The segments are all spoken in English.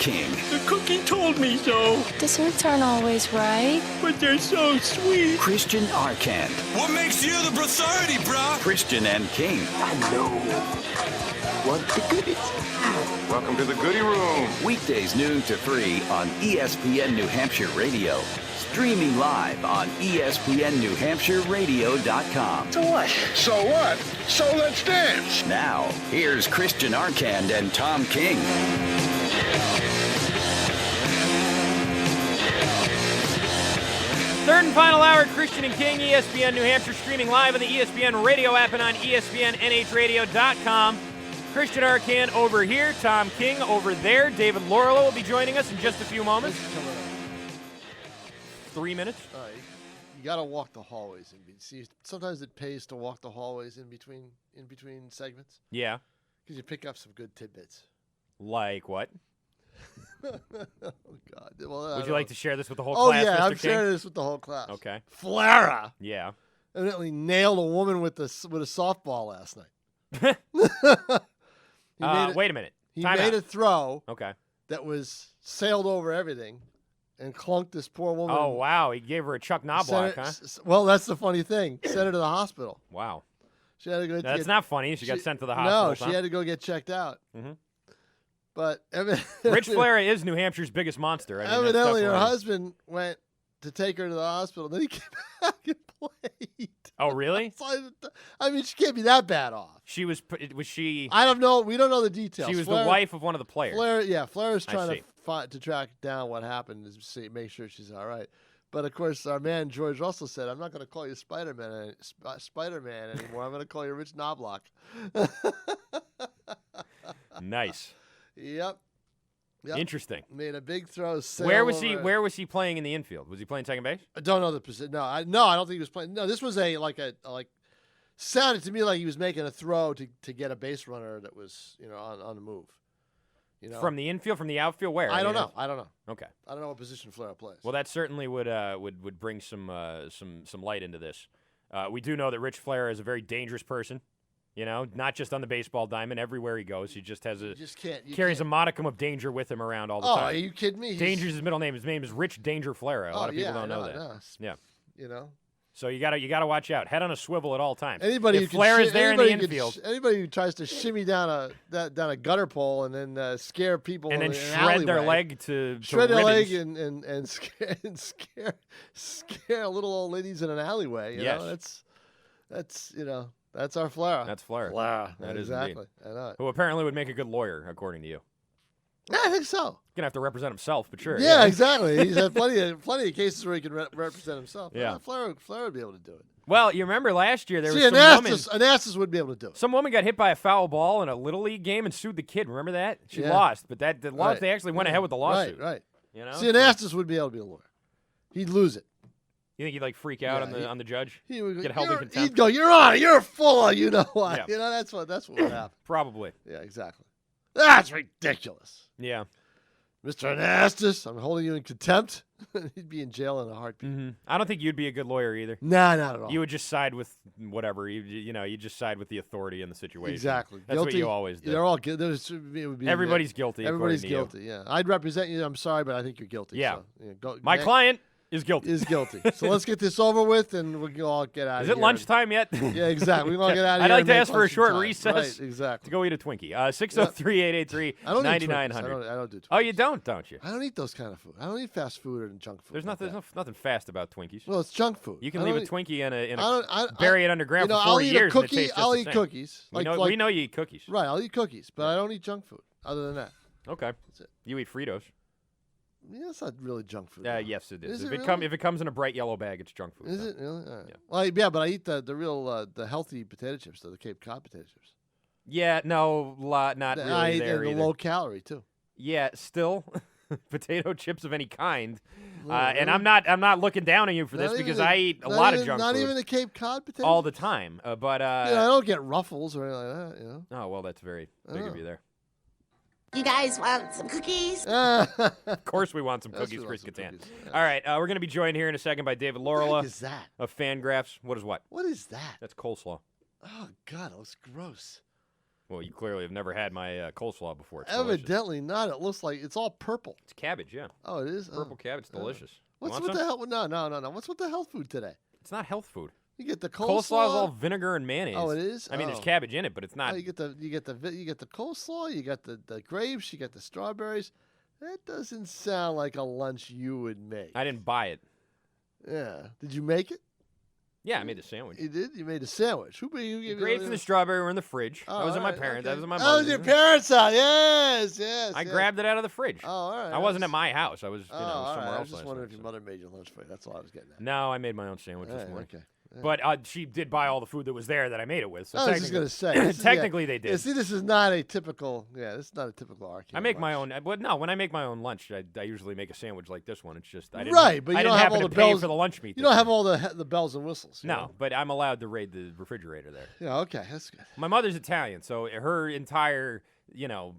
King. The cookie told me so. Desserts aren't always right. But they're so sweet. Christian Arcand. What makes you the authority, brah? Christian and King. I know what the goodies. Welcome to the goodie room. Weekdays noon to 3 on ESPN New Hampshire Radio. Streaming live on ESPNNewHampshireRadio.com. So what? So what? So let's dance. Now, here's Christian Arcand and Tom King. Third and final hour, Christian and King, ESPN New Hampshire, streaming live on the ESPN radio app and on ESPNNHradio.com. Christian Arcand over here, Tom King over there. David Laurila will be joining us in just a few moments. 3 minutes. You got to walk the hallways. See, sometimes it pays to walk the hallways in between segments. Yeah. Because you pick up some good tidbits. Like what? Oh, God. Well, Would you like to share this with the whole class, Mr. Yeah, I'm King? sharing this with the whole class. Okay. Flara Yeah. evidently nailed a woman with a softball last night. Wait a minute. He Time made out. a throw Okay. that was sailed over everything and clunked this poor woman. Oh, wow. He gave her a Chuck Knobloch, huh? Well, that's the funny thing. Sent her to the hospital. Wow. She had to go. That's not funny. She got sent to the hospital. No, she had to go get checked out. Mhm. But Rich Flair is New Hampshire's biggest monster. I mean, evidently, her husband went to take her to the hospital. Then he came back and played. Oh, really? I mean, she can't be that bad off. Was she? I don't know. We don't know the details. She was Flair, the wife of one of the players. Flair is trying see. to track down what happened to make sure she's all right. But of course, our man George Russell said, "I'm not going to call you Spider-Man anymore. I'm going to call you Rich Knobloch." Nice. Yep. Interesting. Made a big throw. Where was he? Where was he playing in the infield? Was he playing second base? I don't know the position. No, I don't think he was playing. No, this was sounded to me like he was making a throw to get a base runner that was on the move. From the infield, from the outfield, where? I don't know. Okay. I don't know what position Flair plays. Well, that certainly would bring some light into this. We do know that Rich Flair is a very dangerous person. Not just on the baseball diamond. Everywhere he goes, he just has carries a modicum of danger with him around all the time. Oh, are you kidding me? Danger's his middle name. His name is Rich Danger Flair. A lot of people don't know that. Yeah. So you gotta watch out. Head on a swivel at all times. Anybody if Flair is there in the infield, anybody who tries to shimmy down a gutter pole and then scare people and then in shred their leg to shred their leg ribbons. and scare little old ladies in an alleyway. You know? That's that's our Flair. That's Flair. That is exactly. indeed. I know. Who apparently would make a good lawyer, according to you. Yeah, I think so. Gonna have to represent himself, but sure. Yeah, exactly. He's had plenty of cases where he can represent himself. Yeah, Flair would be able to do it. Well, you remember last year there was some woman. Anastas would be able to do it. Some woman got hit by a foul ball in a little league game and sued the kid. Remember that? She lost, but they actually went ahead with the lawsuit. Right. Anastas would be able to be a lawyer. He'd lose it. You think he'd freak out on the judge? He would get held in contempt. He'd go, "You're on it. You're full of what." Yeah. That's what would happen. Probably. Yeah, exactly. That's ridiculous. Yeah. Mr. Anastas, I'm holding you in contempt. He'd be in jail in a heartbeat. Mm-hmm. I don't think you'd be a good lawyer either. Nah, not at all. You would just side with whatever. You just side with the authority in the situation. Exactly. That's what you always do. They're all guilty. Everybody's guilty. Everybody's guilty. Yeah. I'd represent you. I'm sorry, but I think you're guilty. Yeah. So, my client is guilty. So let's get this over with, and we can all get out of here. Is it lunchtime yet? Yeah, exactly. We can all get out of I'd here. like to ask for a short time. recess. Right, exactly. To go eat a Twinkie. 603-883-9900. I don't do Twinkies. Oh, you don't you? I don't eat those kind of food. I don't eat fast food or junk food. There's nothing fast about Twinkies. Well, it's junk food. You can leave a Twinkie in a bury it underground for 40 I'll eat years. A cookie. And it tastes I'll just eat the same. cookies. We know you eat cookies. Right, I'll eat cookies, but I don't eat junk food. Other than that. Okay. That's it. You eat Fritos. Yeah, it's not really junk food. Yes, it is. If it comes in a bright yellow bag, it's junk food. Is it really? All right. Yeah. Well, yeah, but I eat the real the healthy potato chips, the Cape Cod potato chips. Yeah, no, not really I eat there the either. low calorie too. Yeah, still potato chips of any kind. No, and really? I'm not looking down on you for this because I eat a lot of junk food. Not even the Cape Cod potato. All the time, but I don't get Ruffles or anything like that. Oh well, that's very big of you there. You guys want some cookies? Of course we want some cookies, Chris Kattan. Yeah. All right, we're going to be joined here in a second by David Laurila. What is that? Of Fangraphs. What is what? What is that? That's coleslaw. Oh, God, it looks gross. Well, you clearly have never had my coleslaw before. It's delicious. Evidently not. It looks like it's all purple. It's cabbage, yeah. Oh, it is? Purple cabbage. It's delicious. What's with the hell? No. What's with the health food today? It's not health food. You get the coleslaw is all vinegar and mayonnaise. Oh, it is? I mean, there's cabbage in it, but it's not. Oh, you get the coleslaw, you got the grapes, you got the strawberries. That doesn't sound like a lunch you would make. I didn't buy it. Yeah. Did you make it? Yeah, I made a sandwich. You did? You made a sandwich. Who gave you? Grapes and the strawberry were in the fridge. Oh, that was at my right, parents. okay. That was at my That mother's. was your parents' house. Yes. I grabbed it out of the fridge. Oh, all right. I wasn't at my house. I was, all somewhere right. I else. was just wondering if your mother made your lunch for you. That's all I was getting at. No, I made my own sandwich this morning. Okay. But she did buy all the food that was there that I made it with. So I was just going to say. Technically, they did. Yeah, see, this is not a typical. Yeah, this is not a typical arcade. I make my own. But no, when I make my own lunch, I usually make a sandwich like this one. It's just I didn't. Right, but you I don't didn't have happen all to the pay bells for the lunch meat. You don't have all the bells and whistles. No, know? but I'm allowed to raid the refrigerator there. Yeah. Okay, that's good. My mother's Italian, so her entire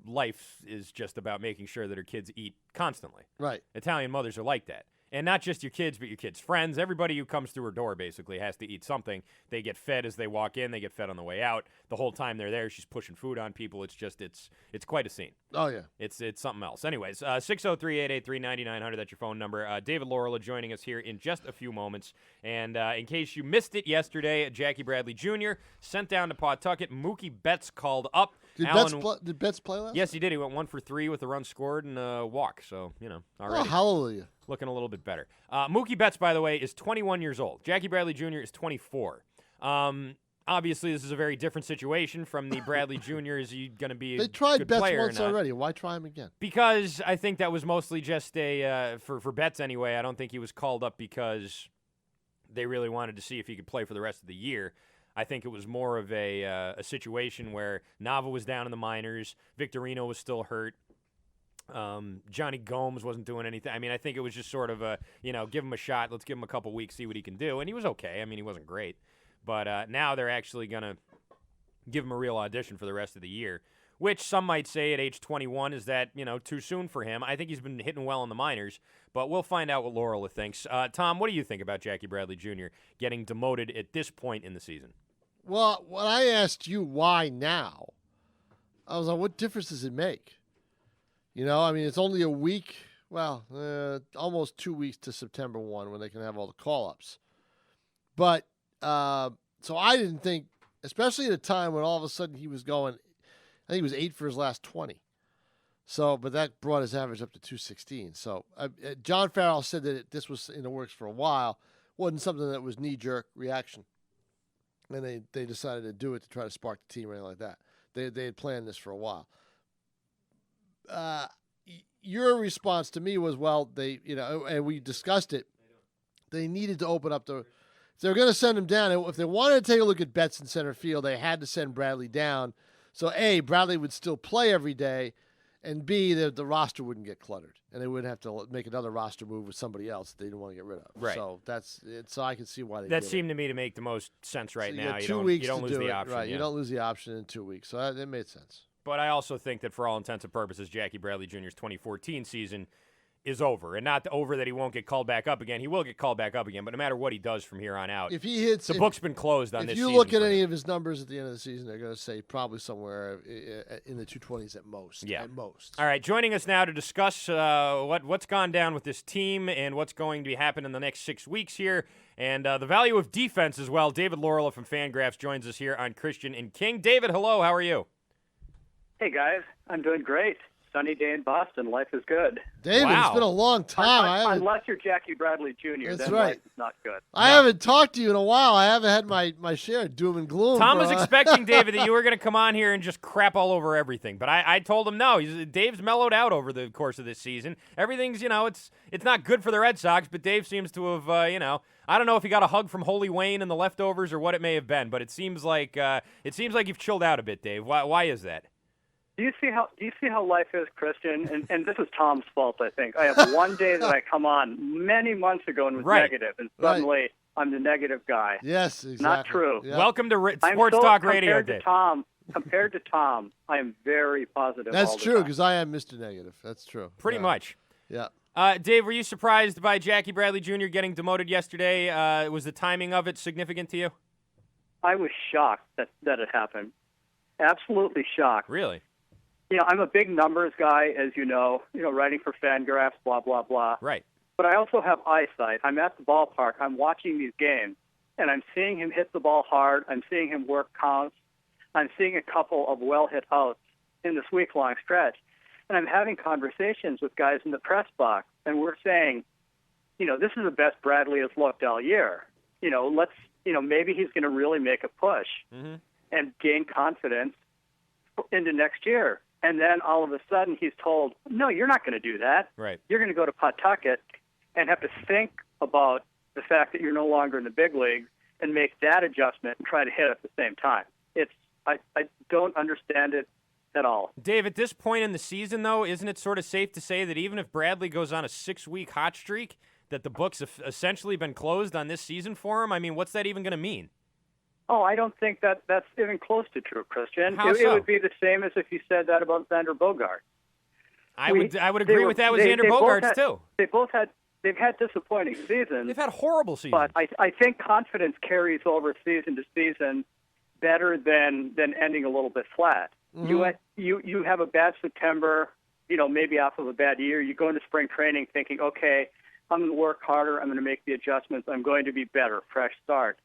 life is just about making sure that her kids eat constantly. Right. Italian mothers are like that. And not just your kids, but your kids' friends. Everybody who comes through her door basically has to eat something. They get fed as they walk in. They get fed on the way out. The whole time they're there, she's pushing food on people. It's just, it's quite a scene. Oh, yeah. It's something else. Anyways, 603-883-9900, that's your phone number. David Laurila joining us here in just a few moments. And in case you missed it yesterday, Jackie Bradley Jr. sent down to Pawtucket. Mookie Betts called up. Did Betts play last? Yes, he did. He went 1 for 3 with a run scored and a walk. So, already. Oh, hallelujah. Looking a little bit better. Mookie Betts, by the way, is 21 years old. Jackie Bradley Jr. is 24. Obviously, this is a very different situation from the Bradley Jr. Is he going to be a They tried good Betts player once or not? already. Why try him again? Because I think that was mostly just for Betts anyway. I don't think he was called up because they really wanted to see if he could play for the rest of the year. I think it was more of a situation where Nava was down in the minors, Victorino was still hurt. Johnny Gomes wasn't doing anything. I mean, I think it was just sort of give him a shot. Let's give him a couple weeks, see what he can do. And he was okay. I mean, he wasn't great. But now they're actually going to give him a real audition for the rest of the year, which some might say at age 21 is that, too soon for him. I think he's been hitting well in the minors, but we'll find out what Laurila thinks. Tom, what do you think about Jackie Bradley Jr. getting demoted at this point in the season? Well, when I asked you why now, I was like, what difference does it make? It's only a week, almost 2 weeks to September 1 when they can have all the call-ups. But, so I didn't think, especially at a time when all of a sudden he was going, I think he was 8 for his last 20. So, but that brought his average up to 216. So, John Farrell said that this was in the works for a while. Wasn't something that was knee-jerk reaction. And they decided to do it to try to spark the team or anything like that. They had planned this for a while. Your response to me was, well, and we discussed it. They needed to open up if they were going to send him down, if they wanted to take a look at Betts in center field, they had to send Bradley down. So A, Bradley would still play every day, and B, the roster wouldn't get cluttered, and they wouldn't have to make another roster move with somebody else that they didn't want to get rid of. Right. So that's it. So I can see why they That did seemed to me to make the most sense right now. You You got 2 don't, weeks you don't to lose do the it. option. Right. Yeah. You don't lose the option in 2 weeks. So that made sense. But I also think that for all intents and purposes, Jackie Bradley Jr.'s 2014 season is over. And not over that he won't get called back up again. He will get called back up again, but no matter what he does from here on out, If he hits, the book's been closed on this season. If you look at any of his numbers at the end of the season, they're going to say probably somewhere in the 220s at most. Yeah. At most. All right, joining us now to discuss what's gone down with this team and what's going to be happening in the next 6 weeks here, and the value of defense as well. David Laurila from Fangraphs joins us here on Christian and King. David, hello. How are you? Hey, guys. I'm doing great. Sunny day in Boston. Life is good. David, Wow. It's been a long time. Unless you're Jackie Bradley Jr., That's then right. life is not good. I haven't talked to you in a while. I haven't had my share of doom and gloom. Tom was expecting, David, that you were going to come on here and just crap all over everything. But I told him no. Dave's mellowed out over the course of this season. Everything's, it's not good for the Red Sox, but Dave seems to have, I don't know if he got a hug from Holy Wayne and the leftovers or what it may have been, but it seems like you've chilled out a bit, Dave. Why is that? Do you see how life is, Christian? And this is Tom's fault, I think. I have one day that I come on many months ago and was negative, and suddenly I'm the negative guy. Yes, exactly. Not true. Yeah. Welcome to Sports Talk Radio, Dave. Compared to Tom, I am very positive. That's all the true, time. because I am Mr. Negative. That's true. Pretty much. Yeah. Dave, were you surprised by Jackie Bradley Jr. getting demoted yesterday? Was the timing of it significant to you? I was shocked that it happened. Absolutely shocked. Really? I'm a big numbers guy, as you know, writing for Fangraphs, blah, blah, blah. Right. But I also have eyesight. I'm at the ballpark. I'm watching these games, and I'm seeing him hit the ball hard. I'm seeing him work counts. I'm seeing a couple of well-hit outs in this week-long stretch. And I'm having conversations with guys in the press box, and we're saying, this is the best Bradley has looked all year. Maybe he's going to really make a push and gain confidence into next year. And then all of a sudden he's told, no, you're not going to do that. Right. You're going to go to Pawtucket and have to think about the fact that you're no longer in the big leagues and make that adjustment and try to hit at the same time. I don't understand it at all. Dave, at this point in the season, though, isn't it sort of safe to say that even if Bradley goes on a 6-week hot streak, that the books have essentially been closed on this season for him? I mean, what's that even going to mean? Oh, I don't think that's even close to true, Christian. How It so? would be the same as if you said that about Xander Bogaerts. I would agree with that with Xander Bogaerts, too. They've had disappointing seasons. They've had horrible seasons. But I think confidence carries over season to season better than ending a little bit flat. Mm-hmm. You have a bad September, maybe off of a bad year. You go into spring training thinking, okay, I'm going to work harder. I'm going to make the adjustments. I'm going to be better, fresh start.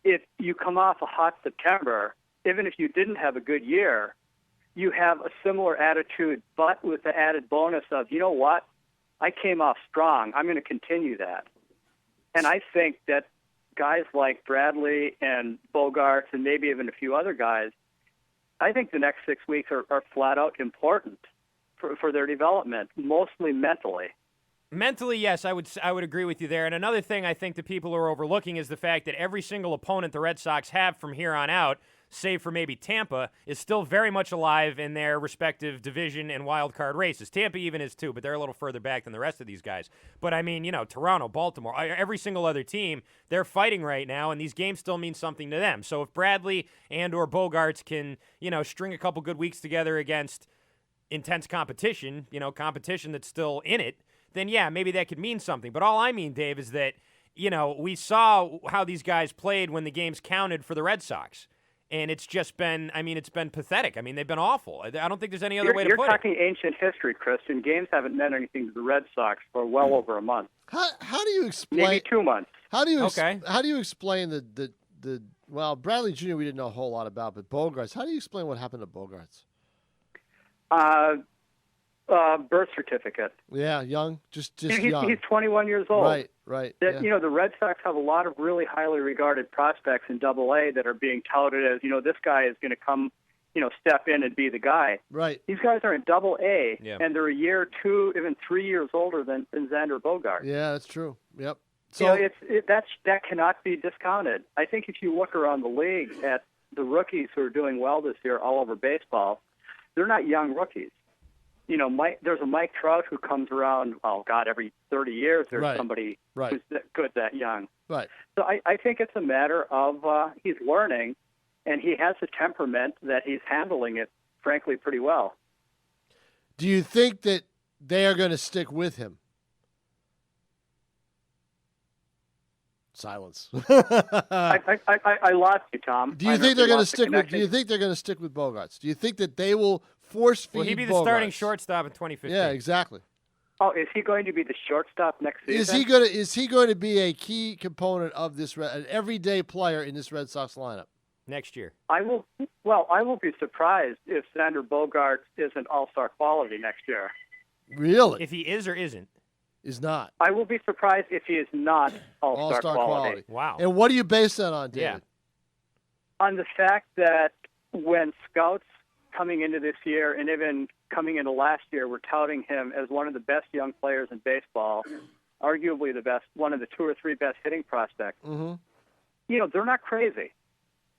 If you come off a hot September, even if you didn't have a good year, you have a similar attitude, but with the added bonus of, you know what? I came off strong. I'm going to continue that. And I think that guys like Bradley and Bogaerts and maybe even a few other guys, I think the next 6 weeks are flat out important for their development, mostly mentally. Mentally, yes, I would agree with you there. And another thing I think that people are overlooking is the fact that every single opponent the Red Sox have from here on out, save for maybe Tampa, is still very much alive in their respective division and wild card races. Tampa even is too, but they're a little further back than the rest of these guys. But I mean, Toronto, Baltimore, every single other team, they're fighting right now, and these games still mean something to them. So if Bradley and or Bogaerts can, string a couple good weeks together against intense competition, competition that's still in it, then yeah, maybe that could mean something. But all I mean, Dave, is that, we saw how these guys played when the games counted for the Red Sox. And it's just been, it's been pathetic. I mean, they've been awful. I don't think there's any other way to put it. You're talking ancient history, Christian. Games haven't meant anything to the Red Sox for well over a month. How do you explain? Maybe 2 months. How do you explain the Bradley Jr. we didn't know a whole lot about, but Bogaerts. How do you explain what happened to Bogaerts? Birth certificate. Yeah, young, just young. He's 21 years old. Right. The Red Sox have a lot of really highly regarded prospects in Double-A that are being touted as, this guy is going to come, step in and be the guy. Right. These guys are in Double-A, yeah. And they're a year, 2, even 3 years older than Xander Bogaerts. Yeah, that's true. Yep. So that cannot be discounted. I think if you look around the league at the rookies who are doing well this year all over baseball, they're not young rookies. There's a Mike Trout who comes around, every 30 years there's somebody who's that young. Right. So I think it's a matter of he's learning, and he has a temperament that he's handling it, frankly, pretty well. Do you think that they are going to stick with him? Silence. I lost you, Tom. Do you think they're going to stick with? Do you think they're going to stick with Bogaerts? Do you think that they will force feed? Will he be the Bogaerts? starting shortstop in 2015? Yeah, exactly. Oh, is he going to be the shortstop next season? Is he going to be a key component of this an everyday player in this Red Sox lineup next year? I will be surprised if Xander Bogaerts isn't all-star quality next year. Really? If he is or isn't? Is not. I will be surprised if he is not all-star quality. Wow. And what do you base that on, David? Yeah. On the fact that when scouts coming into this year and even coming into last year were touting him as one of the best young players in baseball, arguably the best, one of the 2 or 3 best hitting prospects. Mm-hmm. They're not crazy.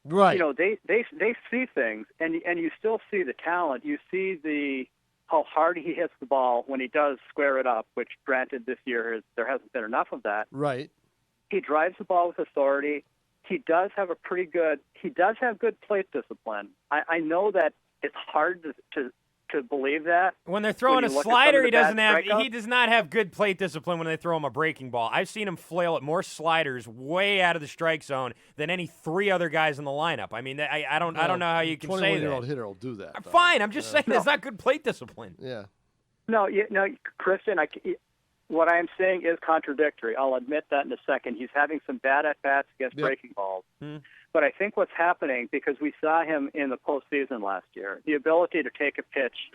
Right. They see things, and you still see the talent. You see how hard he hits the ball when he does square it up, which granted this year there hasn't been enough of that. Right. He drives the ball with authority. He does have good plate discipline. I know that it's hard to to believe that. When they're throwing a you look at slider, some of the bad he strikeouts. does not have good plate discipline when they throw him a breaking ball. I've seen him flail at more sliders way out of the strike zone than any three other guys in the lineup. I mean, I don't know how you can say that. 21-year-old hitter will do that. Though. Fine, I'm just saying there's not good plate discipline. Yeah. No, Christian, what I am saying is contradictory. I'll admit that in a second. He's having some bad at-bats against breaking balls. But I think what's happening, because we saw him in the postseason last year, the ability to take a pitch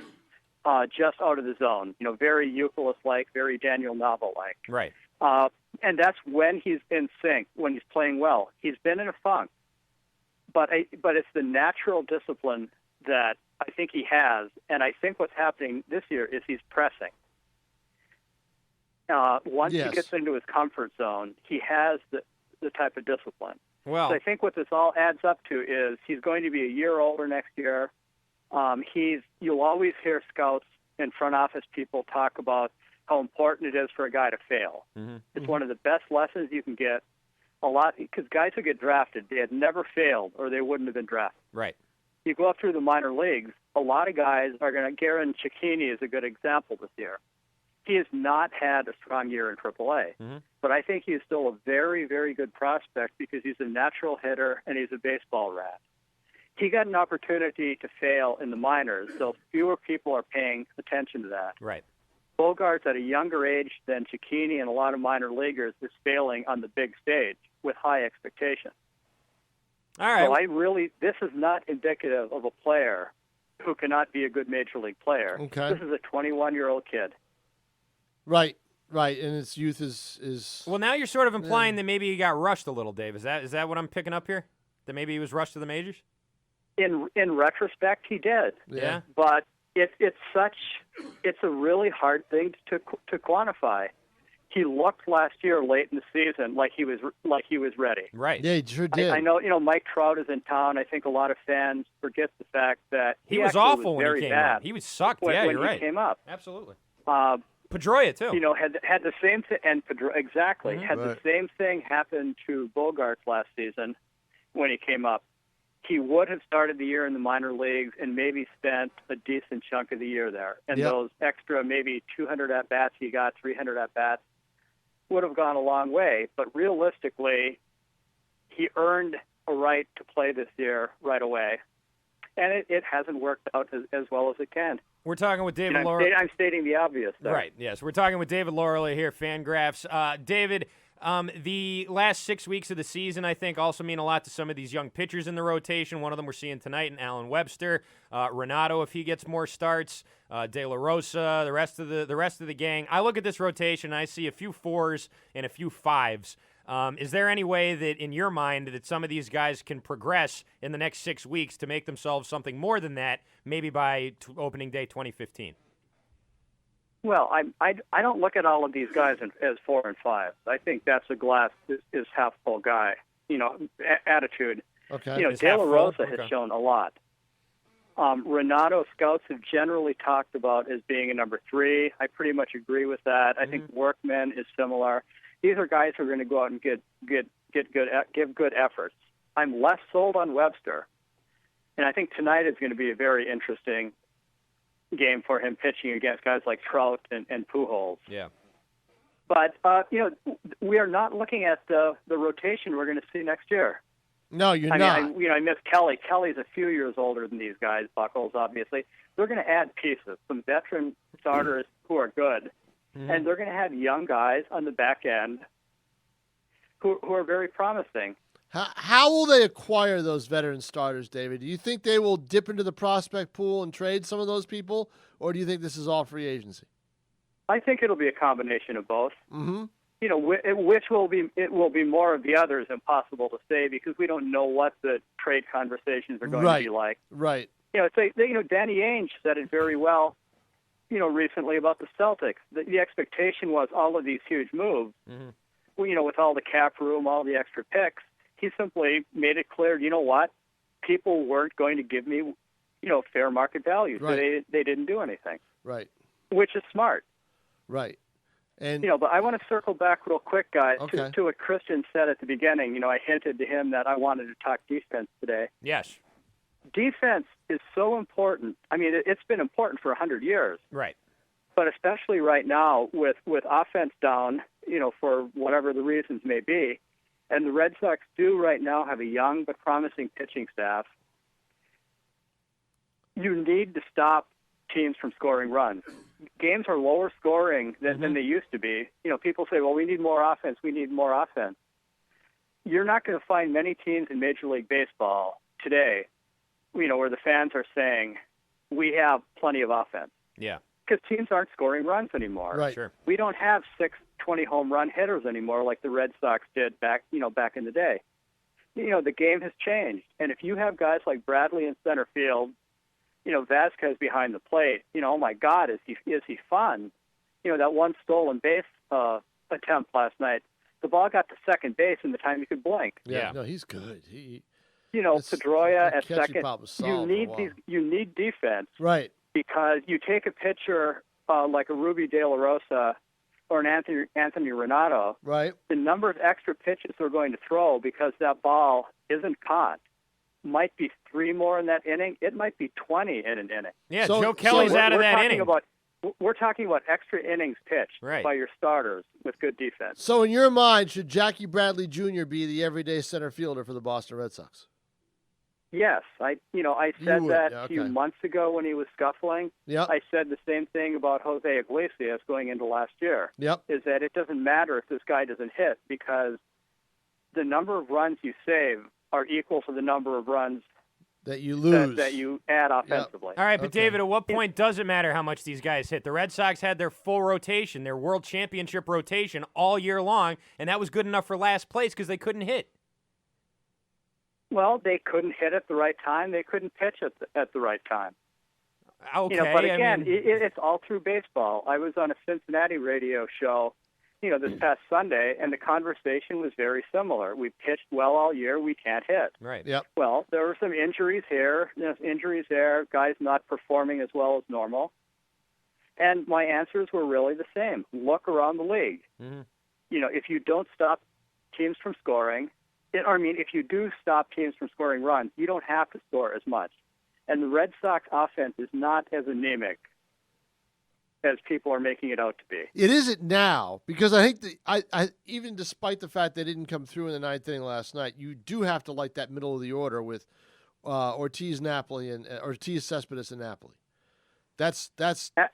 just out of the zone, very Youkilis-like, very Daniel Nava-like. Right. And that's when he's in sync, when he's playing well. He's been in a funk. But it's the natural discipline that I think he has. And I think what's happening this year is he's pressing. Once he gets into his comfort zone, he has the type of discipline. Well, so I think what this all adds up to is he's going to be a year older next year. You'll always hear scouts and front office people talk about how important it is for a guy to fail. It's one of the best lessons you can get. Because guys who get drafted, they had never failed or they wouldn't have been drafted. Right. You go up through the minor leagues, a lot of guys are going to. Garen Cicchini is a good example this year. He has not had a strong year in AAA, but I think he's still a very, very good prospect because he's a natural hitter and he's a baseball rat. He got an opportunity to fail in the minors, so fewer people are paying attention to that. Right. Bogarts, at a younger age than Cicchini and a lot of minor leaguers, is failing on the big stage with high expectations. All right. So this is not indicative of a player who cannot be a good major league player. Okay. This is a 21-year-old kid. Right, and its youth is. Well, now you're sort of implying that maybe he got rushed a little, Dave. Is that what I'm picking up here? That maybe he was rushed to the majors? In retrospect, he did. Yeah. But it's a really hard thing to quantify. He looked last year late in the season like he was ready. Right. Yeah, he sure did. I know. Mike Trout is in town. I think a lot of fans forget the fact that he was actually awful was when very he came bad up. He was sucked. when You're right. he came up. Absolutely. Pedroia too. Had the same thing, and exactly had the same thing happen to Bogarts last season when he came up. He would have started the year in the minor leagues and maybe spent a decent chunk of the year there. And those extra maybe 200 at bats he got, 300 at bats, would have gone a long way. But realistically, he earned a right to play this year right away, and it hasn't worked out as well as it can. We're talking with David Laurila. I'm stating the obvious there. Right, yes. We're talking with David Laurila here, Fangraphs. David, the last 6 weeks of the season, I think, also mean a lot to some of these young pitchers in the rotation. One of them we're seeing tonight in Alan Webster. Renato, if he gets more starts. De La Rosa, the rest of the gang. I look at this rotation, and I see a few fours and a few fives. Is there any way that, in your mind, that some of these guys can progress in the next 6 weeks to make themselves something more than that, maybe by opening day 2015? Well, I don't look at all of these guys as 4 and 5. I think that's a glass is half full guy, attitude. Okay. De La Rosa has shown a lot. Renato scouts have generally talked about as being a number 3. I pretty much agree with that. I think Workman is similar. These are guys who are going to go out and give good efforts. I'm less sold on Webster, and I think tonight is going to be a very interesting game for him pitching against guys like Trout and Pujols. Yeah. But we are not looking at the rotation we're going to see next year. No, you're not. I miss Kelly. Kelly's a few years older than these guys. Buckles, obviously. They're going to add pieces, some veteran starters who are good. And they're going to have young guys on the back end who are very promising. How will they acquire those veteran starters, David? Do you think they will dip into the prospect pool and trade some of those people, or do you think this is all free agency? I think it'll be a combination of both. Mm-hmm. Which will be more of the other is impossible to say because we don't know what the trade conversations are going to be like. Right. Danny Ainge said it very well. Recently about the Celtics. The expectation was all of these huge moves, with all the cap room, all the extra picks. He simply made it clear, you know what? People weren't going to give me, fair market value. So they didn't do anything. Right. Which is smart. Right. And but I want to circle back real quick, guys, Okay. to what Christian said at the beginning. I hinted to him that I wanted to talk defense today. Yes. defense is so important. I mean, it's been important for 100 years. Right. But especially right now with offense down, for whatever the reasons may be, and the Red Sox do right now have a young but promising pitching staff, you need to stop teams from scoring runs. Games are lower scoring than they used to be. People say, well, we need more offense. We need more offense. You're not going to find many teams in Major League Baseball today, where the fans are saying, we have plenty of offense. Yeah. Because teams aren't scoring runs anymore. Right. Sure. We don't have 6 20-home run hitters anymore like the Red Sox did back in the day. The game has changed. And if you have guys like Bradley in center field, Vasquez behind the plate, oh my God, is he fun? That one stolen base attempt last night, the ball got to second base in the time you could blink. Yeah. No, he's good. Pedroia at second. You need defense. Right. Because you take a pitcher like a Ruby De La Rosa or an Anthony Renato, right? The number of extra pitches they're going to throw because that ball isn't caught might be 3 more in that inning. It might be 20 in an inning. Yeah, Joe Kelly's out of that inning. We're talking about extra innings pitched by your starters with good defense. So in your mind, should Jackie Bradley Jr. be the everyday center fielder for the Boston Red Sox? Yes, I said that a few months ago when he was scuffling. Yep. I said the same thing about Jose Iglesias going into last year. Yep. Is that it doesn't matter if this guy doesn't hit because the number of runs you save are equal to the number of runs that you lose, that you add offensively. Yep. All right, but David, at what point does it matter how much these guys hit? The Red Sox had their full rotation, their World Championship rotation all year long, and that was good enough for last place because they couldn't hit. Well, they couldn't hit at the right time. They couldn't pitch at the right time. Okay, but again, it's all through baseball. I was on a Cincinnati radio show, this past Sunday, and the conversation was very similar. We pitched well all year. We can't hit. Right. Yep. Well, there were some injuries here, injuries there, guys not performing as well as normal. And my answers were really the same. Look around the league. Mm-hmm. If you don't stop teams from scoring, if you do stop teams from scoring runs, you don't have to score as much. And the Red Sox offense is not as anemic as people are making it out to be. It isn't now because I think I even despite the fact they didn't come through in the ninth inning last night, you do have to like that middle of the order with Ortiz, Napoli, and Ortiz, Cespedes, and Napoli. That's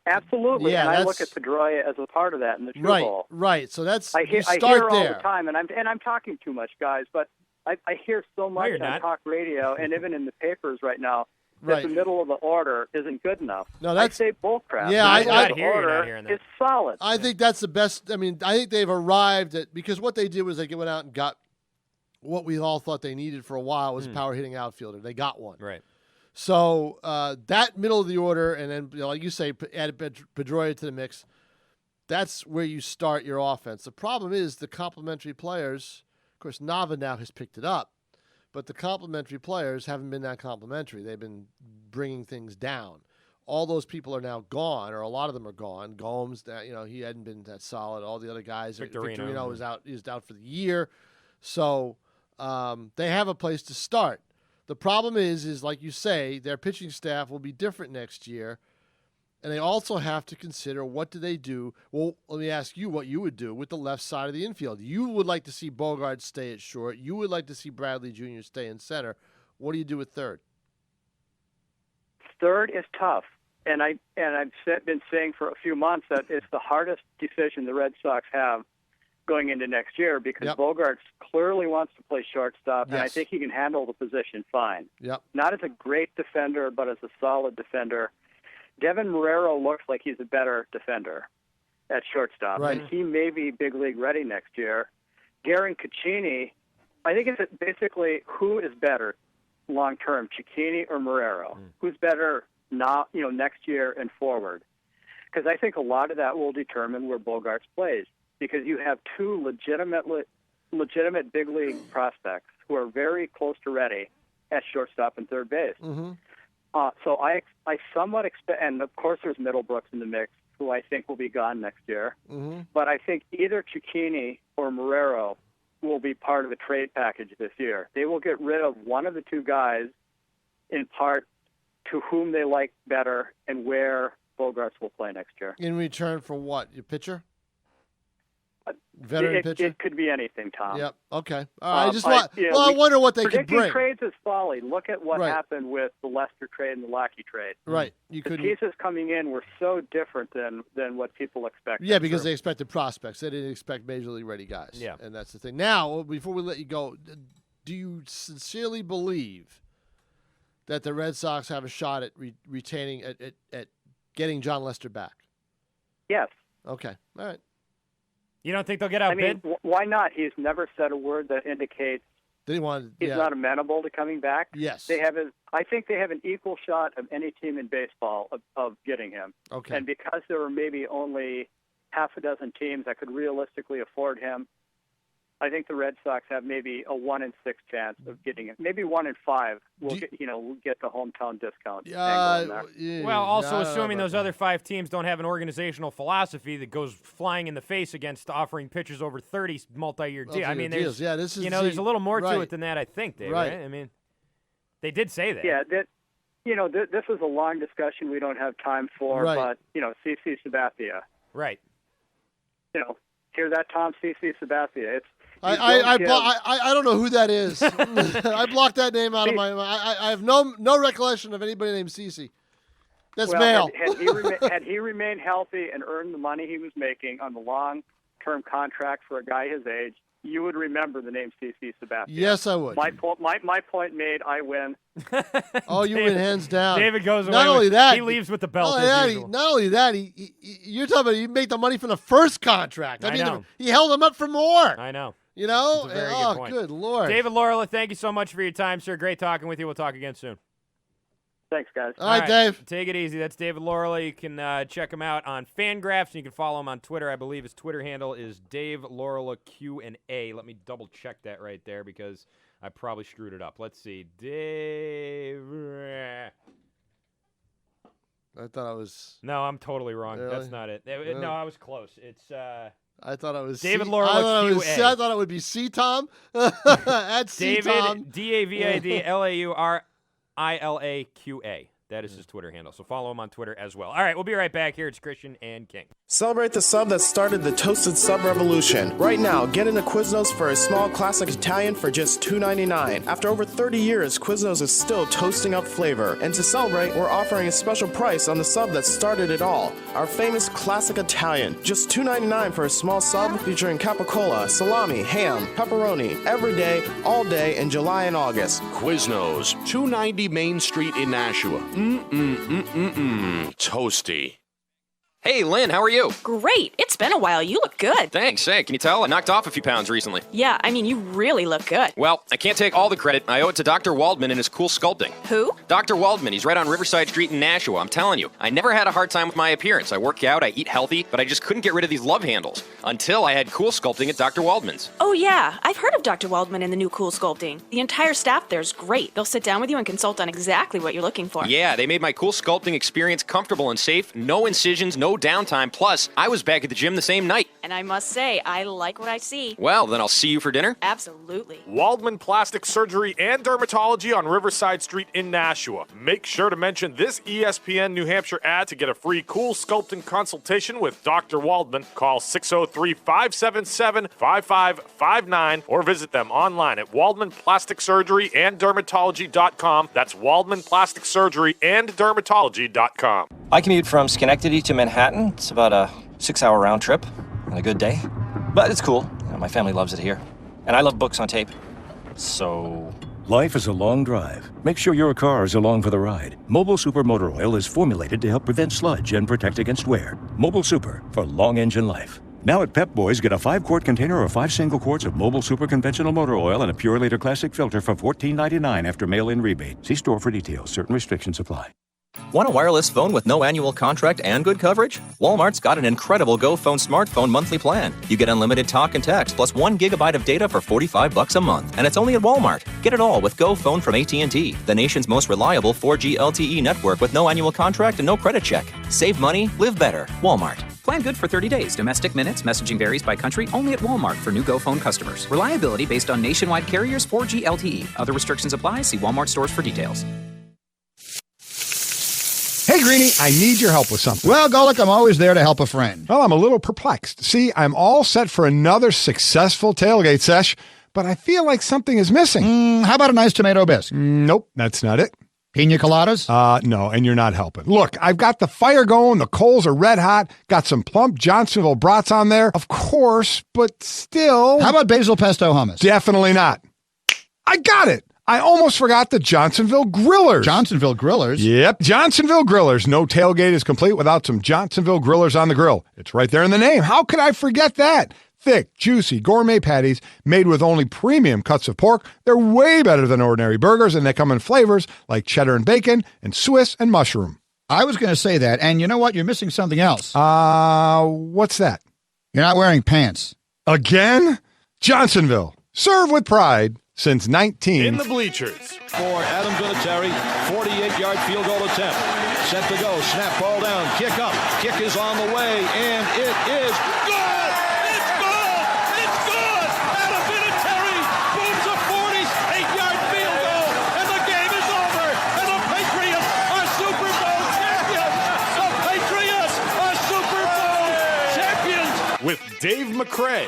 absolutely. Yeah, and I look at Pedroia as a part of that in the True Bowl. Right. So that's I hear all the time, and I'm talking too much, guys. But I hear so much on talk radio and even in the papers right now that the middle of the order isn't good enough. No, that's I say bullcrap. Yeah, the order is solid. I think that's the best. I mean, I think they've arrived at because what they did was they went out and got what we all thought they needed for a while was a power hitting outfielder. They got one. Right. So that middle of the order, and then like you say, add Pedroia to the mix. That's where you start your offense. The problem is the complementary players. Of course, Nava now has picked it up, but the complementary players haven't been that complementary. They've been bringing things down. All those people are now gone, or a lot of them are gone. Gomes, he hadn't been that solid. All the other guys, Victorino is out for the year. So they have a place to start. The problem is like you say, their pitching staff will be different next year, and they also have to consider what do they do. Well, let me ask you what you would do with the left side of the infield. You would like to see Bogart stay at short. You would like to see Bradley Jr. stay in center. What do you do with third? Third is tough, and I've been saying for a few months that it's the hardest decision the Red Sox have going into next year because Bogart clearly wants to play shortstop, and I think he can handle the position fine. Yep. Not as a great defender, but as a solid defender. Devin Marrero looks like he's a better defender at shortstop, and he may be big league ready next year. Garen Cecchini, I think it's basically who is better long term, Cecchini or Marrero? Who's better now, next year and forward? Because I think a lot of that will determine where Bogarts plays. Because you have two legitimate big league prospects who are very close to ready at shortstop and third base. Mm-hmm. So I somewhat expect, and of course there's Middlebrooks in the mix, who I think will be gone next year. Mm-hmm. But I think either Cecchini or Marrero will be part of a trade package this year. They will get rid of one of the two guys in part to whom they like better and where Bogarts will play next year. In return for what? Your pitcher? Veteran pitcher? It could be anything, Tom. Yep. Okay. All right. I wonder what they could bring. Predicting trades is folly. Look at what happened with the Lester trade and the Lackey trade. Right. The pieces coming in were so different than what people expected. Yeah, because they expected prospects. They didn't expect major league ready guys. Yeah. And that's the thing. Now, before we let you go, do you sincerely believe that the Red Sox have a shot at retaining at getting John Lester back? Yes. Okay. All right. You don't think they'll get outbid? I mean, why not? He's never said a word that indicates he's not amenable to coming back. Yes. I think they have an equal shot of any team in baseball of getting him. Okay. And because there are maybe only half a dozen teams that could realistically afford him, I think the Red Sox have maybe a 1 in 6 chance of getting it. Maybe 1 in 5 will get the hometown discount. Well, also assuming those other 5 teams don't have an organizational philosophy that goes flying in the face against offering pitchers over 30 multi-year deals. I mean, there's there's a little more to it than that. I think, Dave. Right? I mean, they did say that. Yeah. This is a long discussion we don't have time for. Right. But CC Sabathia. Right. Hear that, Tom? CC Sabathia. I don't know who that is. I blocked that name out of my mind. I have no recollection of anybody named Cece. That's male. Had he remained healthy and earned the money he was making on the long-term contract for a guy his age, you would remember the name CC Sabathia. Yes, I would. My point made. I win. Oh, you win hands down. David goes away. Not only that, he leaves with the belt. Not only that, you're talking about he made the money from the first contract. I mean, he held him up for more. I know. That's a very good point. Good Lord. David Laurila, thank you so much for your time, sir. Great talking with you. We'll talk again soon. Thanks, guys. All right, Dave. Take it easy. That's David Laurila. You can check him out on Fangraphs, and you can follow him on Twitter. I believe his Twitter handle is Dave Laurila Q&A. Let me double check that right there because I probably screwed it up. Let's see. Dave. I thought I was. No, I'm totally wrong. Really? That's not it. No, I was close. It's. I thought it was David Laurila Q&A. I thought it would be C Tom at C Tom. David DavidLaurilaQA. That is his Twitter handle. So follow him on Twitter as well. All right, we'll be right back here. It's Christian and King. Celebrate the sub that started the toasted sub revolution. Right now, get into Quiznos for a small classic Italian for just $2.99. After over 30 years, Quiznos is still toasting up flavor. And to celebrate, we're offering a special price on the sub that started it all. Our famous classic Italian. Just $2.99 for a small sub featuring capicola, salami, ham, pepperoni, every day, all day in July and August. Quiznos, 290 Main Street in Nashua. Toasty. Hey, Lynn, how are you? Great. It's been a while. You look good. Thanks. Hey, can you tell? I knocked off a few pounds recently. Yeah, I mean, you really look good. Well, I can't take all the credit. I owe it to Dr. Waldman and his cool sculpting. Who? Dr. Waldman. He's right on Riverside Street in Nashua. I'm telling you, I never had a hard time with my appearance. I work out, I eat healthy, but I just couldn't get rid of these love handles until I had cool sculpting at Dr. Waldman's. Oh, yeah. I've heard of Dr. Waldman and the new cool sculpting. The entire staff there's great. They'll sit down with you and consult on exactly what you're looking for. Yeah, they made my cool sculpting experience comfortable and safe. No incisions, no downtime. Plus, I was back at the gym the same night. And I must say, I like what I see. Well, then I'll see you for dinner. Absolutely. Waldman Plastic Surgery and Dermatology on Riverside Street in Nashua. Make sure to mention this ESPN New Hampshire ad to get a free cool sculpting consultation with Dr. Waldman. Call 603-577-5559 or visit them online at waldmanplasticsurgeryanddermatology.com. That's waldmanplasticsurgeryanddermatology.com. I commute from Schenectady to Manhattan. It's about a 6-hour round trip on a good day. But it's cool. My family loves it here. And I love books on tape. So... Life is a long drive. Make sure your car is along for the ride. Mobile Super Motor Oil is formulated to help prevent sludge and protect against wear. Mobile Super for long engine life. Now at Pep Boys, get a 5-quart container or 5 single quarts of Mobile Super conventional motor oil and a Pure Later Classic filter for $14.99 after mail-in rebate. See store for details. Certain restrictions apply. Want a wireless phone with no annual contract and good coverage? Walmart's got an incredible Go Phone smartphone monthly plan. You get unlimited talk and text plus 1 gigabyte of data for $45 a month. And it's only at Walmart. Get it all with Go Phone from AT&T, the nation's most reliable 4G LTE network with no annual contract and no credit check. Save money, live better. Walmart. Plan good for 30 days. Domestic minutes. Messaging varies by country. Only at Walmart for new Go Phone customers. Reliability based on nationwide carriers 4G LTE. Other restrictions apply. See Walmart stores for details. Hey, Greenie, I need your help with something. Well, Golick, I'm always there to help a friend. Well, I'm a little perplexed. See, I'm all set for another successful tailgate sesh, but I feel like something is missing. How about a nice tomato bisque? Nope, that's not it. Pina coladas? No, and you're not helping. Look, I've got the fire going, the coals are red hot, got some plump Johnsonville brats on there, of course, but still... How about basil pesto hummus? Definitely not. I got it! I almost forgot the Johnsonville Grillers. Johnsonville Grillers? Yep, Johnsonville Grillers. No tailgate is complete without some Johnsonville Grillers on the grill. It's right there in the name. How could I forget that? Thick, juicy, gourmet patties made with only premium cuts of pork. They're way better than ordinary burgers, and they come in flavors like cheddar and bacon and Swiss and mushroom. I was going to say that, and you know what? You're missing something else. What's that? You're not wearing pants. Again? Johnsonville. Serve with pride since 19... In the bleachers. For Adam Vinatieri, 48-yard field goal attempt. Set to go. Snap, ball down. Kick up. Kick is on the way, and it is good! With Dave McCray.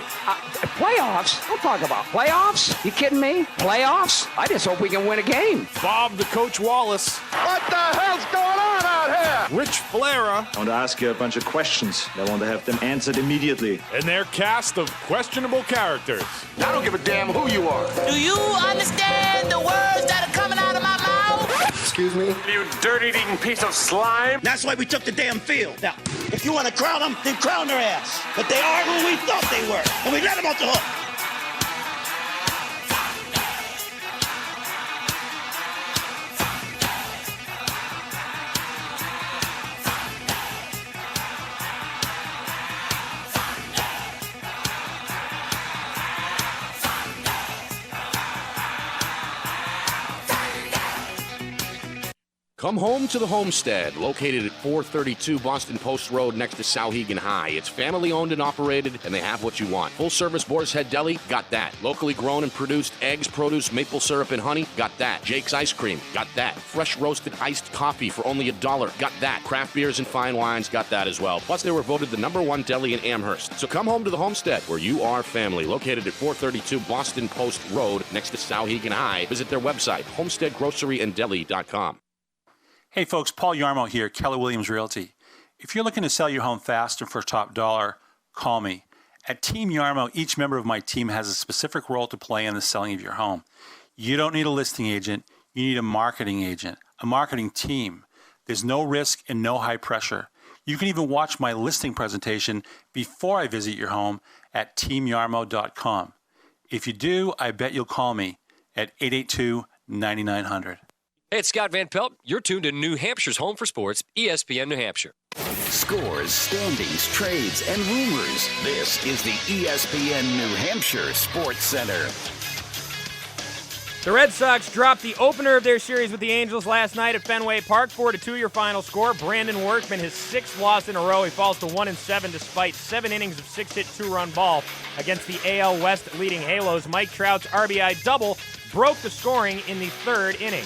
Playoffs? Don't talk about playoffs. You kidding me? Playoffs? I just hope we can win a game. Bob the Coach Wallace. What the hell's going on out here? Rich Flara. I want to ask you a bunch of questions. I want to have them answered immediately. And their cast of questionable characters. I don't give a damn who you are. Do you understand the words that are coming out of my mouth? Excuse me? You dirt-eating piece of slime. That's why we took the damn field. Now, if you want to crown them, then crown their ass. But they are who we thought they were, and we let them off the hook. Come home to the Homestead, located at 432 Boston Post Road next to Sauhegan High. It's family owned and operated, and they have what you want. Full service Boar's Head Deli, got that. Locally grown and produced eggs, produce, maple syrup, and honey, got that. Jake's Ice Cream, got that. Fresh roasted iced coffee for only $1, got that. Craft beers and fine wines, got that as well. Plus, they were voted the #1 deli in Amherst. So come home to the Homestead, where you are family. Located at 432 Boston Post Road next to Sauhegan High. Visit their website, homesteadgroceryanddeli.com. Hey folks, Paul Yarmo here, Keller Williams Realty. If you're looking to sell your home fast and for top dollar, call me. At Team Yarmo, each member of my team has a specific role to play in the selling of your home. You don't need a listing agent, you need a marketing agent, a marketing team. There's no risk and no high pressure. You can even watch my listing presentation before I visit your home at teamyarmo.com. If you do, I bet you'll call me at 882-9900. Hey, it's Scott Van Pelt. You're tuned to New Hampshire's home for sports, ESPN New Hampshire. Scores, standings, trades, and rumors. This is the ESPN New Hampshire Sports Center. The Red Sox dropped the opener of their series with the Angels last night at Fenway Park. 4-2 your final score. Brandon Workman, his 6th loss in a row. He falls to 1-7 despite 7 innings of 6-hit 2-run ball against the AL West leading Halos. Mike Trout's RBI double broke the scoring in the 3rd inning.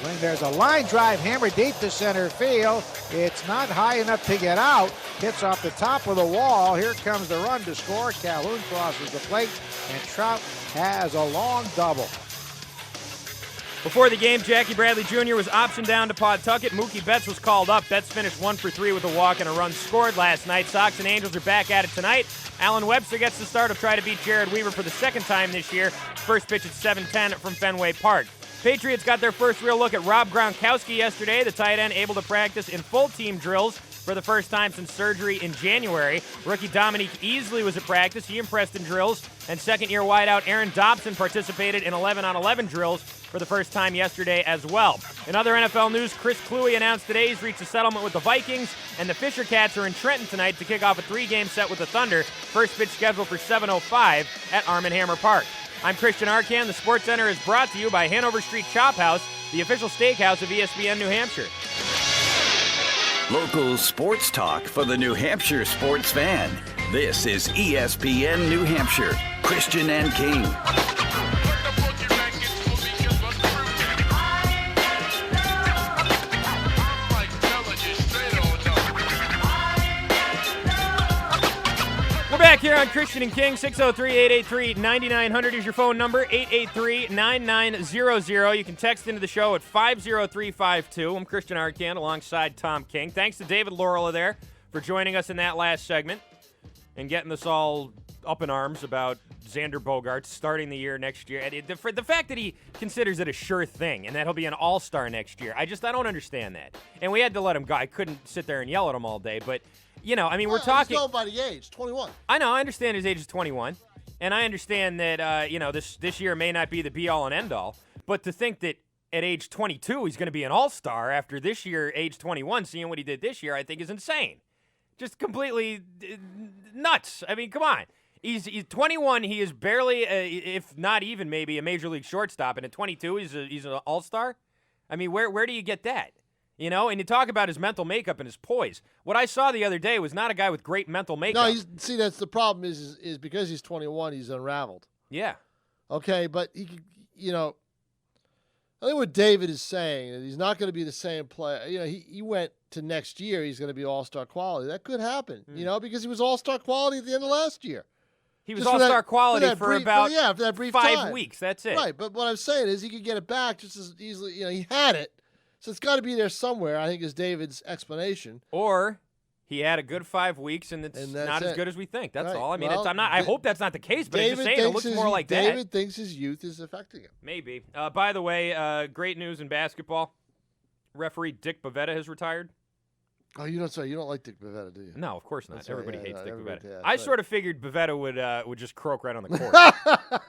When there's a line drive hammered deep to center field, it's not high enough to get out. Hits off the top of the wall. Here comes the run to score. Calhoun crosses the plate, and Trout has a long double. Before the game, Jackie Bradley Jr. was optioned down to Pawtucket. Mookie Betts was called up. Betts finished 1 for 3 with a walk and a run scored last night. Sox and Angels are back at it tonight. Alan Webster gets the start to try to beat Jared Weaver for the 2nd time this year. First pitch at 7:10 from Fenway Park. Patriots got their first real look at Rob Gronkowski yesterday. The tight end able to practice in full team drills for the first time since surgery in January. Rookie Dominique Easley was at practice. He impressed in drills. And second-year wideout Aaron Dobson participated in 11-on-11 drills for the first time yesterday as well. In other NFL news, Chris Kluwe announced today he's reached a settlement with the Vikings, and the Fisher Cats are in Trenton tonight to kick off a 3-game set with the Thunder. First pitch scheduled for 7:05 at Arm & Hammer Park. I'm Christian Arcan. The Sports Center is brought to you by Hanover Street Chop House, the official steakhouse of ESPN New Hampshire. Local sports talk for the New Hampshire sports fan. This is ESPN New Hampshire. Christian and King. Back here on Christian and King, 603-883-9900 is your phone number, 883-9900. You can text into the show at 50352. I'm Christian Arcand alongside Tom King. Thanks to David Laurila there for joining us in that last segment and getting us all up in arms about Xander Bogaerts starting the year next year. And the fact that he considers it a sure thing and that he'll be an all-star next year, I don't understand that. And we had to let him go. I couldn't sit there and yell at him all day, but... we're talking. He's going by the age, 21. I know. I understand his age is 21, and I understand that this year may not be the be all and end all. But to think that at age 22 he's going to be an all star after this year, age 21, seeing what he did this year, I think is insane. Just completely nuts. I mean, come on. He's 21. He is barely, if not even maybe, a major league shortstop, and at 22 he's an all star. I mean, where do you get that? And you talk about his mental makeup and his poise. What I saw the other day was not a guy with great mental makeup. No, that's the problem is because he's 21, he's unraveled. Yeah. Okay, but he, I think what David is saying is he's not going to be the same player. He went to next year, he's going to be all-star quality. That could happen, because he was all-star quality at the end of last year. He was all-star quality for about for that brief 5 time. weeks. That's it. Right, but what I'm saying is he could get it back just as easily. He had it. So it's got to be there somewhere, I think, is David's explanation. Or he had a good 5 weeks, and it's not as good as we think. That's all. I mean, well, I hope that's not the case, but I'm just saying it looks more like that. David thinks his youth is affecting him. Maybe. By the way, great news in basketball. Referee Dick Bavetta has retired. Oh, you don't like Dick Bavetta, do you? No, of course not. That's Everybody right. hates Dick Bavetta. Yeah, I sort of figured Bavetta would just croak right on the court.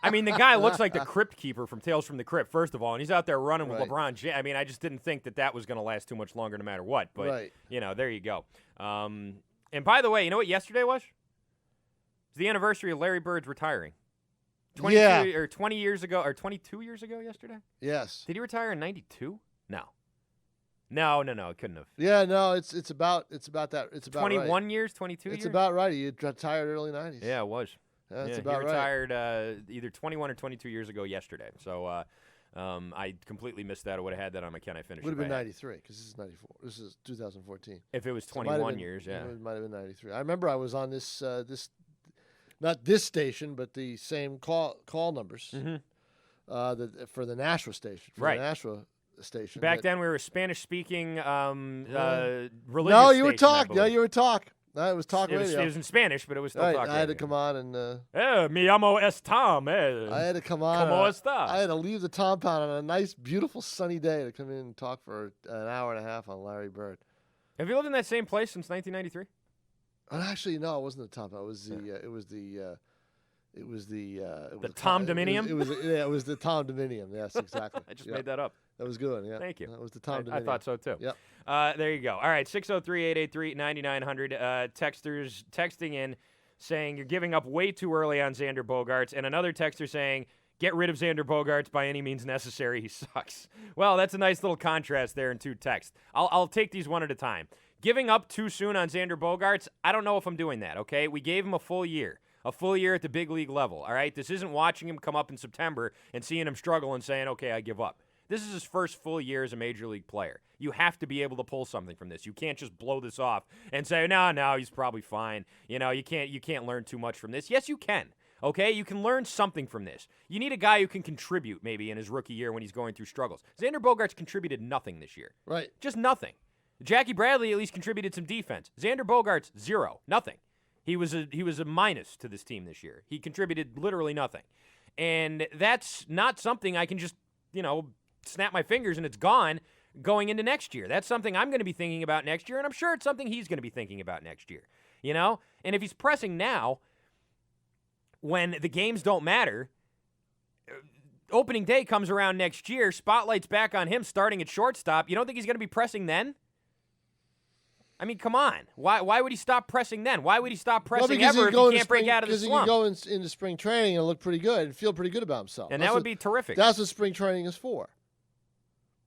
I mean, the guy looks like the Crypt Keeper from Tales from the Crypt, first of all, and he's out there running with LeBron James. I mean, I just didn't think that was going to last too much longer no matter what. But, there you go. And by the way, you know what yesterday was? It's the anniversary of Larry Bird's retiring. 20 years ago, or 22 years ago yesterday? Yes. Did he retire in 92? No. No, it couldn't have. Yeah, no, it's about that. It's about 21 right. years, 22 years? It's about right. He retired early 90s. Yeah, it was. That's about he retired either 21 or 22 years ago yesterday. So I completely missed that. I would have had that on my Can I Finish? Would have been 93 because this is 94. This is 2014. If it was 21 years, yeah. It might have been 93. I remember I was on this not this station, but the same call numbers for the Nashua station. For the Nashua station. Back then, we were a Spanish-speaking religious No, you were station, talk. No, you were talk. No, it was talk radio. It was in Spanish, but it was still talk radio. I had to come on and... me llamo es Tom. I had to come on. ¿Cómo está? I had to leave the compound on a nice, beautiful, sunny day to come in and talk for an hour and a half on Larry Bird. Have you lived in that same place since 1993? Actually, no, it wasn't the compound. It was the Tom Dominium? It was the Tom Dominium. Yes, exactly. I just made that up. That was good. Yeah. Thank you. That was the Tom Dominium. I thought so too. Yep. There you go. All right, 603-883-9900. Texters texting in saying you're giving up way too early on Xander Bogaerts, and another texter saying get rid of Xander Bogaerts by any means necessary. He sucks. Well, that's a nice little contrast there in two texts. I'll take these one at a time. Giving up too soon on Xander Bogaerts, I don't know if I'm doing that, okay? We gave him a full year at the big league level, all right? This isn't watching him come up in September and seeing him struggle and saying, okay, I give up. This is his first full year as a major league player. You have to be able to pull something from this. You can't just blow this off and say, no, he's probably fine. You can't learn too much from this. Yes, you can. Okay, you can learn something from this. You need a guy who can contribute maybe in his rookie year when he's going through struggles. Xander Bogaerts contributed nothing this year. Right. Just nothing. Jackie Bradley at least contributed some defense. Xander Bogaerts, zero. Nothing. He was a minus to this team this year. He contributed literally nothing. And that's not something I can just, snap my fingers and it's gone going into next year. That's something I'm going to be thinking about next year, and I'm sure it's something he's going to be thinking about next year. And if he's pressing now when the games don't matter, opening day comes around next year, spotlight's back on him starting at shortstop. You don't think he's going to be pressing then? I mean, come on. Why would he stop pressing then? Why would he stop pressing ever if he can't break out of the slump? Because he can go into spring training and look pretty good and feel pretty good about himself. And that would be terrific. That's what spring training is for.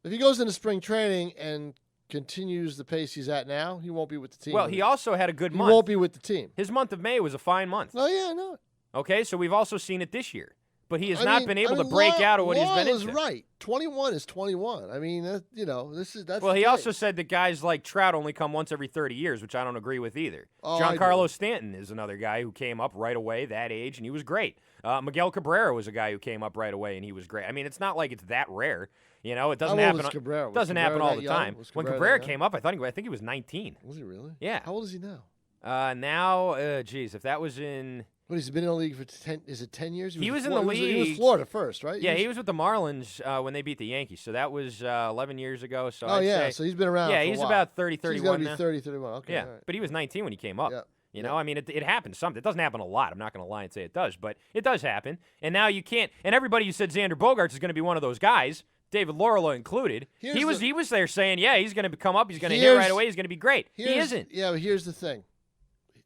If he goes into spring training and continues the pace he's at now, he won't be with the team. Well, he also had a good month. He won't be with the team. His month of May was a fine month. Oh, yeah, I know it. Okay, so we've also seen it this year. but he has not been able to break out of what he's been into. Is right. 21 is 21. I mean, that's. Well, he also said that guys like Trout only come once every 30 years, which I don't agree with either. Giancarlo Stanton is another guy who came up right away that age, and he was great. Miguel Cabrera was a guy who came up right away, and he was great. I mean, it's not like it's that rare. You know, it doesn't happen. It doesn't happen all the time. When Cabrera came up, I think he was 19. Was he really? Yeah. How old is he now? If that was in. But he's been in the league for 10. Is it 10 years? He was in the league. He was Florida first, right? Yeah, he was with the Marlins when they beat the Yankees. So that was 11 years ago. So so he's been around. Yeah, for he's a while. about 30, 31 so he's got to be now. 30, 31. Okay. Yeah, all right. but he was 19 when he came up. Yeah. You know, I mean, it happens. It doesn't happen a lot. I'm not going to lie and say it does, but it does happen. And now you can't. And everybody who said Xander Bogaerts is going to be one of those guys, David Laurila included, he was there saying, yeah, he's going to come up. He's going to hit right away. He's going to be great. He isn't. Yeah, but here's the thing.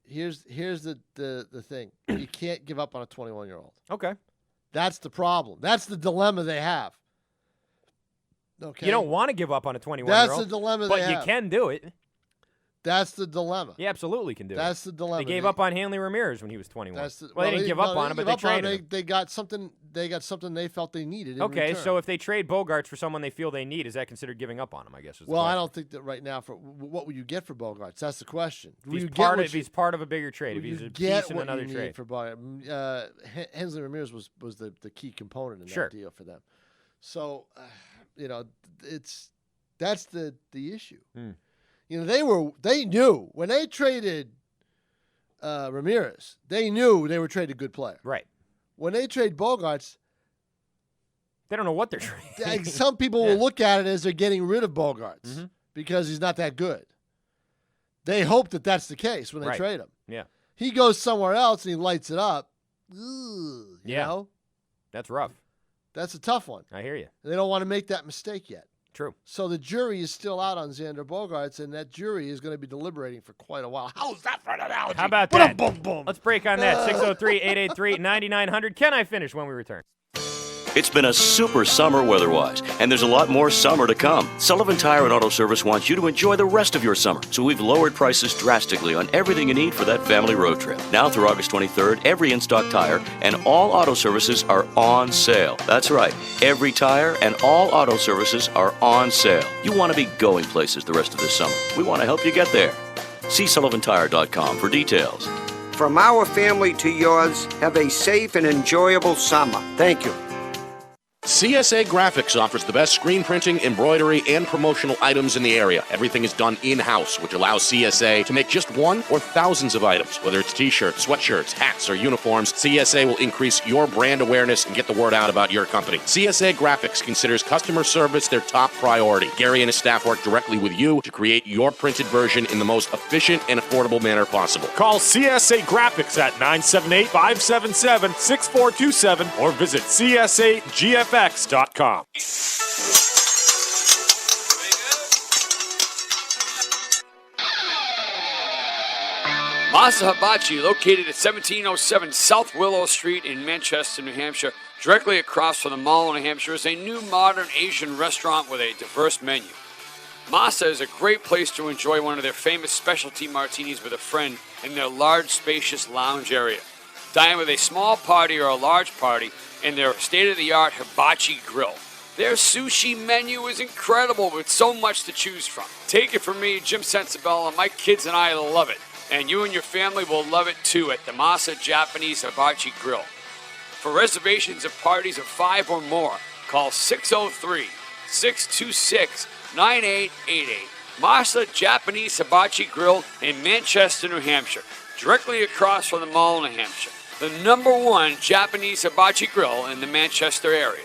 Here's the thing. You can't give up on a 21-year-old. Okay. That's the problem. That's the dilemma they have. Okay. You don't want to give up on a 21-year-old. That's the dilemma but they have. But you can do it. That's the dilemma. You absolutely can do it. That's the dilemma. They gave up on Hanley Ramirez when he was 21. They didn't give up on him, but they traded him. They got something they felt they needed. Okay, return. so if they trade Bogaerts for someone they feel they need, is that considered giving up on him? I guess. Well, I don't think that right now. For what will you get for Bogaerts? That's the question. If he's part of a bigger trade, if he's a piece in another trade for Bogaerts. Hensley Ramirez was the key component in that deal for them. So, that's the issue. You know, they knew when they traded Ramirez, they knew they were trading a good player. Right. When they trade Bogaerts, they don't know what they're trading. Some people will look at it as they're getting rid of Bogaerts because he's not that good. They hope that that's the case when they trade him. Yeah. He goes somewhere else and he lights it up. You know? That's rough. That's a tough one. I hear you. They don't want to make that mistake yet. True. So the jury is still out on Xander Bogaerts, and that jury is going to be deliberating for quite a while. How's that for an analogy? How about that? Let's break on that. 603-883-9900. Can I finish when we return? It's been a super summer weather-wise, and there's a lot more summer to come. Sullivan Tire and Auto Service wants you to enjoy the rest of your summer, so we've lowered prices drastically on everything you need for that family road trip. Now through August 23rd, every in-stock tire and all auto services are on sale. That's right, every tire and all auto services are on sale. You want to be going places the rest of this summer. We want to help you get there. See SullivanTire.com for details. From our family to yours, have a safe and enjoyable summer. Thank you. CSA Graphics offers the best screen printing, embroidery, and promotional items in the area. Everything is done in-house, which allows CSA to make just one or thousands of items. Whether it's t-shirts, sweatshirts, hats, or uniforms, CSA will increase your brand awareness and get the word out about your company. CSA Graphics considers customer service their top priority. Gary and his staff work directly with you to create your printed version in the most efficient and affordable manner possible. Call CSA Graphics at 978-577-6427 or visit CSAGFX.com. Masa Hibachi, located at 1707 South Willow Street in Manchester, New Hampshire, directly across from the Mall of New Hampshire, is a new modern Asian restaurant with a diverse menu. Masa is a great place to enjoy one of their famous specialty martinis with a friend in their large, spacious lounge area. Dine with a small party or a large party in their state-of-the-art hibachi grill. Their sushi menu is incredible with so much to choose from. Take it from me, Jim Sensabella, my kids and I love it. And you and your family will love it too at the Masa Japanese Hibachi Grill. For reservations of parties of 5 or more, call 603-626-9888. Masa Japanese Hibachi Grill in Manchester, New Hampshire, directly across from the Mall of New Hampshire. The #1 Japanese hibachi grill in the Manchester area.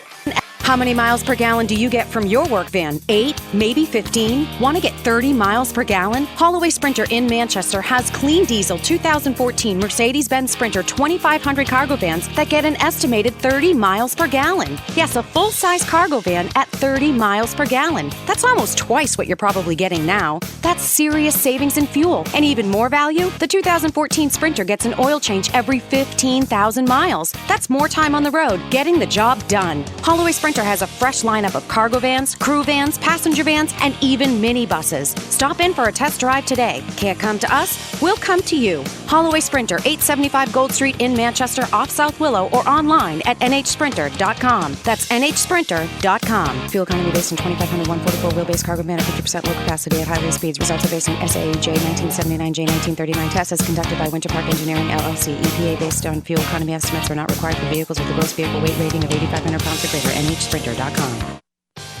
How many miles per gallon do you get from your work van? 8, maybe 15? Want to get 30 miles per gallon? Holloway Sprinter in Manchester has clean diesel 2014 Mercedes-Benz Sprinter 2500 cargo vans that get an estimated 30 miles per gallon. Yes, a full-size cargo van at 30 miles per gallon. That's almost twice what you're probably getting now. That's serious savings in fuel. And even more value, the 2014 Sprinter gets an oil change every 15,000 miles. That's more time on the road, getting the job done. Holloway Sprinter Sprinter has a fresh lineup of cargo vans, crew vans, passenger vans, and even minibuses. Stop in for a test drive today. Can't come to us? We'll come to you. Holloway Sprinter, 875 Gold Street in Manchester, off South Willow, or online at nhsprinter.com. That's nhsprinter.com. Fuel economy based on 2,500 144 wheelbase cargo van at 50% low capacity at highway speeds. Results are based on SAEJ 1979J 1939 tests as conducted by Winter Park Engineering LLC. EPA based on fuel economy estimates are not required for vehicles with a gross vehicle weight rating of 8,500 pounds or greater. nhsprinter.com.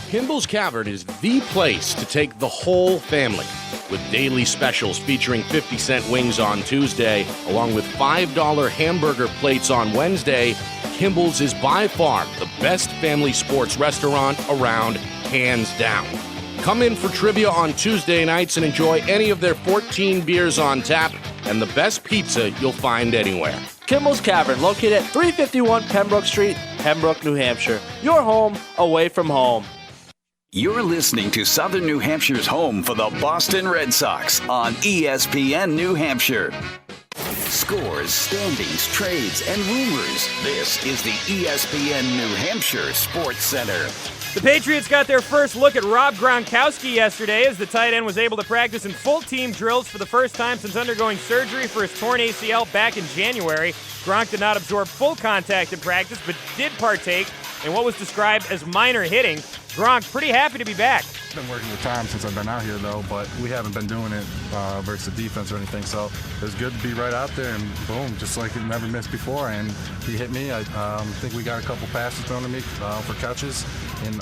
Kimball's Cavern is the place to take the whole family. With daily specials featuring 50-cent wings on Tuesday, along with $5 hamburger plates on Wednesday, Kimball's is by far the best family sports restaurant around, hands down. Come in for trivia on Tuesday nights and enjoy any of their 14 beers on tap and the best pizza you'll find anywhere. Kimball's Cavern, located at 351 Pembroke Street, Pembroke, New Hampshire. Your home away from home. You're listening to Southern New Hampshire's home for the Boston Red Sox on ESPN New Hampshire. Scores, standings, trades, and rumors. This is the ESPN New Hampshire Sports Center. The Patriots got their first look at Rob Gronkowski yesterday as the tight end was able to practice in full team drills for the first time since undergoing surgery for his torn ACL back in January. Gronk did not absorb full contact in practice, but did partake in what was described as minor hitting. Gronk pretty happy to be back. I've been working with time since I've been out here, though, but we haven't been doing it versus the defense or anything, so it was good to be right out there, and boom, just like it never missed before, and he hit me. I think we got a couple passes thrown to me for catches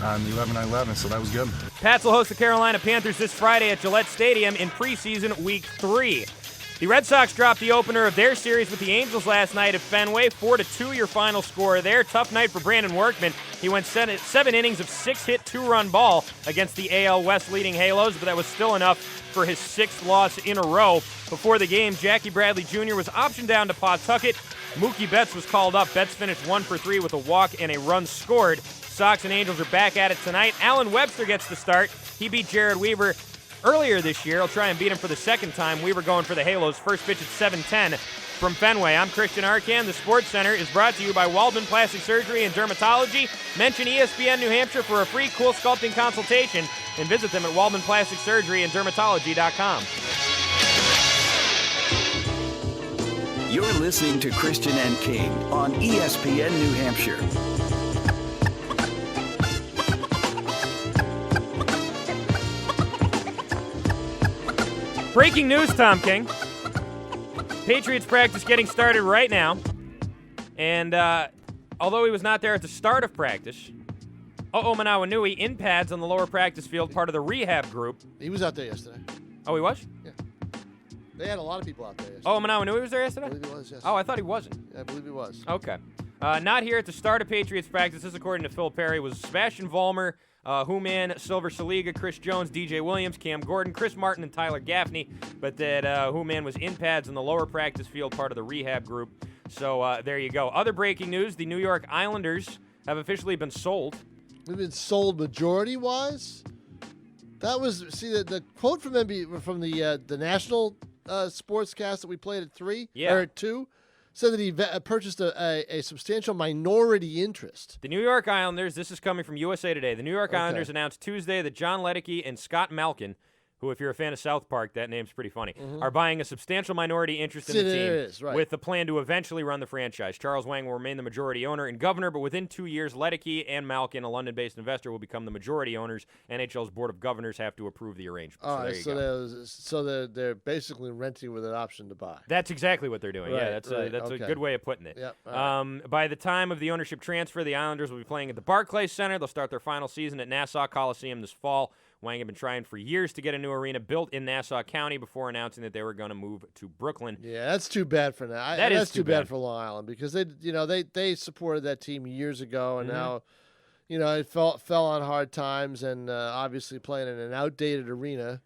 on the 11-on-11, so that was good. Pats will host the Carolina Panthers this Friday at Gillette Stadium in preseason Week 3. The Red Sox dropped the opener of their series with the Angels last night at Fenway. 4-2 your final score there. Tough night for Brandon Workman. He went 7 innings of 6-hit, 2-run ball against the AL West leading Halos, but that was still enough for his 6th loss in a row. Before the game, Jackie Bradley Jr. was optioned down to Pawtucket. Mookie Betts was called up. Betts finished 1 for 3 with a walk and a run scored. Sox and Angels are back at it tonight. Alan Webster gets the start. He beat Jared Weaver earlier this year. He'll try and beat him for the second time. Weaver going for the Halos. First pitch at 7:10 from Fenway. I'm Christian Arcan. The Sports Center is brought to you by Waldman Plastic Surgery and Dermatology. Mention ESPN New Hampshire for a free cool sculpting consultation and visit them at Waldman Plastic Surgery and Dermatology.com. You're listening to Christian and King on ESPN New Hampshire. Breaking news, Tom King. Patriots practice getting started right now. And although he was not there at the start of practice, Manawanui in pads on the lower practice field, part of the rehab group. He was out there yesterday. Oh, he was? Yeah. They had a lot of people out there yesterday. Oh, Manawanui was there yesterday? I believe he was, yes. Oh, I thought he wasn't. Yeah, I believe he was. Okay. Not here at the start of Patriots practice, this according to Phil Perry, was Sebastian Vollmer, Human, Silver Saliga, Chris Jones, DJ Williams, Cam Gordon, Chris Martin, and Tyler Gaffney. But that Human was in pads on the lower practice field, part of the rehab group. So there you go. Other breaking news, the New York Islanders have officially been sold. We've been sold majority-wise? That was, see, the quote from the national sportscast that we played at 3, or at 2, said that he purchased a substantial minority interest. The New York Islanders, this is coming from USA Today, the New York Islanders announced Tuesday that John Ledecky and Scott Malkin, who, if you're a fan of South Park, that name's pretty funny, are buying a substantial minority interest in the team with the plan to eventually run the franchise. Charles Wang will remain the majority owner and governor, but within 2 years, Ledecky and Malkin, a London-based investor, will become the majority owners. NHL's Board of Governors have to approve the arrangement. All right, so they're basically renting with an option to buy. That's exactly what they're doing. That's a good way of putting it. Yep. By the time of the ownership transfer, the Islanders will be playing at the Barclays Center. They'll start their final season at Nassau Coliseum this fall. Wang had been trying for years to get a new arena built in Nassau County before announcing that they were going to move to Brooklyn. Yeah, that's too bad for now. That's too bad for Long Island because they supported that team years ago, and now, it fell on hard times, and obviously playing in an outdated arena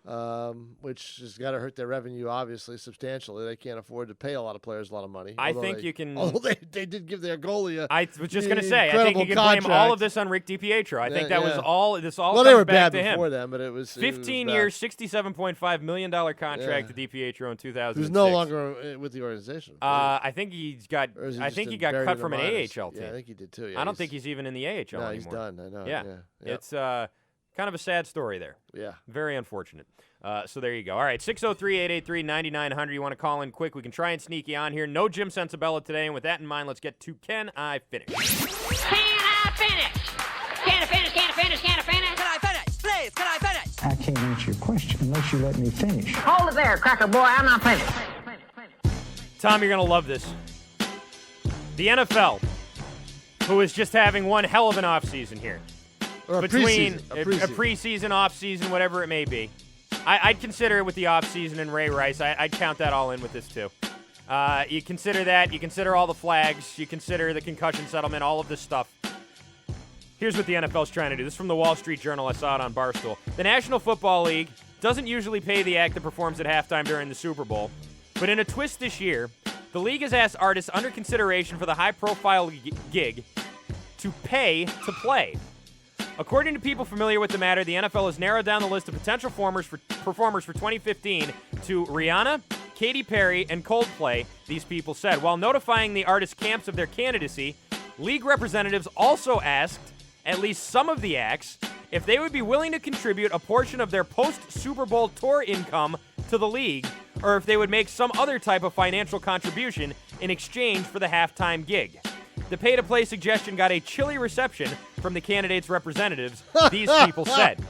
which has got to hurt their revenue, obviously, substantially. They can't afford to pay a lot of players a lot of money. I think you can. Although they did give their goalie I was just going to say, I think you can blame all of this on Rick DiPietro. I think that was all. This all. Well, they were back bad to before him. them, but it was 15 years, $67.5 million contract to DiPietro in 2006. Who's no longer with the organization. I think he's got. I think he got cut from an AHL team. Yeah, I think he did too. Yeah, I don't think he's even in the AHL anymore. No, he's done. I know. Yeah, it's kind of a sad story there. Yeah, very unfortunate. So there you go. All right, 603-883-9900. You want to call in quick? We can try and sneak you on here. No Jim Sensabella today, and with that in mind, let's get to Can I Finish? Can I finish? Can I finish? Can I finish? Can I finish? Can I finish? Please, can I finish? I can't answer your question unless you let me finish. Hold it there, cracker boy. I'm not finished. Tom, you're going to love this. The NFL, who is just having one hell of an offseason here. Or between a preseason, off-season, whatever it may be. I'd consider it with the off-season and Ray Rice. I'd count that all in with this, too. You consider that. You consider all the flags. You consider the concussion settlement, all of this stuff. Here's what the NFL's trying to do. This is from the Wall Street Journal. I saw it on Barstool. The National Football League doesn't usually pay the act that performs at halftime during the Super Bowl. But in a twist this year, the league has asked artists under consideration for the high-profile gig to pay to play. According to people familiar with the matter, the NFL has narrowed down the list of potential performers for 2015 to Rihanna, Katy Perry, and Coldplay, these people said. While notifying the artist camps of their candidacy, league representatives also asked at least some of the acts if they would be willing to contribute a portion of their post-Super Bowl tour income to the league, or if they would make some other type of financial contribution in exchange for the halftime gig. The pay-to-play suggestion got a chilly reception from the candidates' representatives, these people said.